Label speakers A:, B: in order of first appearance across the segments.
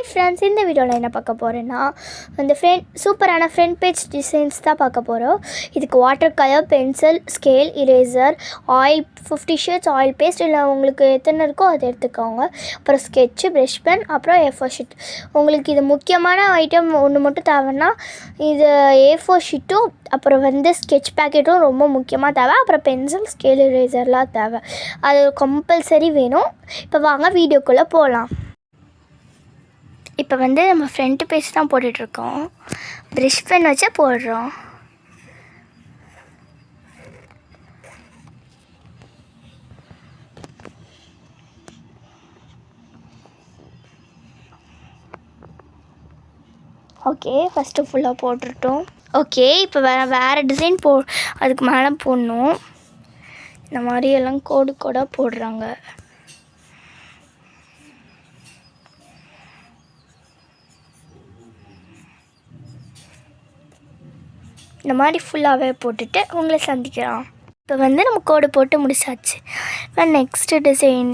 A: Friends, இந்த வீடியோவில் என்ன பார்க்க போகிறேன்னா அந்த சூப்பரான ஃப்ரண்ட் பேஜ் டிசைன்ஸ் தான் பார்க்க போகிறோம். இதுக்கு water colour, pencil, scale, eraser, oil, 50 shades oil paste, இல்லை உங்களுக்கு எத்தனை இருக்கோ அதை எடுத்துக்கோங்க. அப்புறம் ஸ்கெட்சு, ப்ரஷ் பென், அப்புறம் A4 ஷீட். உங்களுக்கு இது முக்கியமான ஐட்டம் ஒன்று மட்டும் தேவைன்னா இது A4 ஷீட்டும் அப்புறம் ஸ்கெட்ச் பேக்கெட்டும் ரொம்ப முக்கியமாக தேவை. அப்புறம் பென்சில், ஸ்கேல், இரேசர்லாம் தேவை. அது கம்பல்சரி வேணும். இப்போ வாங்க வீடியோக்குள்ளே போகலாம். இப்போ நம்ம ஃப்ரண்ட் பேஜ் தான் போட்டுட்ருக்கோம். ப்ரஷ் பென் வச்சு போடுறோம். ஓகே, ஃபஸ்ட்டு ஃபுல்லாக போட்டுட்டோம். ஓகே, இப்போ வேறு டிசைன் அதுக்கு மேலே போடணும். இந்த மாதிரி எல்லாம் கோடாக போடுறாங்க. இந்த மாதிரி ஃபுல்லாகவே போட்டுட்டு உங்களை சந்திக்கிறோம். இப்போ நம்ம கோடு போட்டு முடிச்சாச்சு. இப்போ நெக்ஸ்ட்டு டிசைன்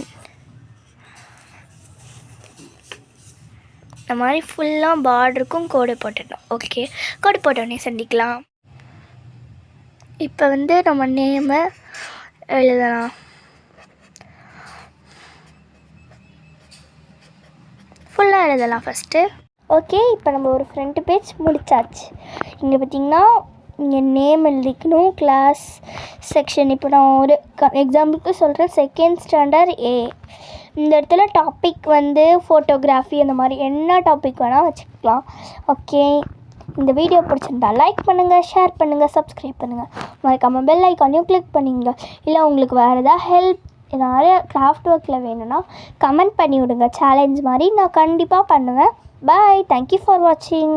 A: இந்த மாதிரி ஃபுல்லாக பார்டருக்கும் கோடு போட்டுட்டோம். ஓகே, கோடு போட்டோடனே சந்திக்கலாம். இப்போ நம்ம நேமை எழுதலாம். ஃபுல்லாக எழுதலாம் ஃபஸ்ட்டு. ஓகே, இப்போ நம்ம ஒரு ஃப்ரண்ட் பேஜ் முடிச்சாச்சு. இங்கே பார்த்திங்கன்னா இங்கே நேம் எழுதிக்கணும், கிளாஸ், செக்ஷன். இப்போ நான் ஒரு எக்ஸாம்பிளுக்கு சொல்கிறேன். Second standard A. இந்த இடத்துல டாபிக் ஃபோட்டோகிராஃபி, அந்த மாதிரி என்ன டாபிக் வேணால் வச்சுக்கலாம். ஓகே, இந்த வீடியோ பிடிச்சிருந்தா லைக் பண்ணுங்கள், ஷேர் பண்ணுங்கள், சப்ஸ்கிரைப் பண்ணுங்கள். மறக்காமல் பெல் ஐக்கானையும் கிளிக் பண்ணிங்க. இல்லை உங்களுக்கு வேறு ஏதாவது ஹெல்ப், நிறைய கிராஃப்ட் ஒர்க்கில் வேணும்னா கமெண்ட் பண்ணி விடுங்க. சேலஞ்ச் மாதிரி நான் கண்டிப்பாக பண்ணுவேன். பாய், தேங்க்யூ ஃபார் வாட்சிங்.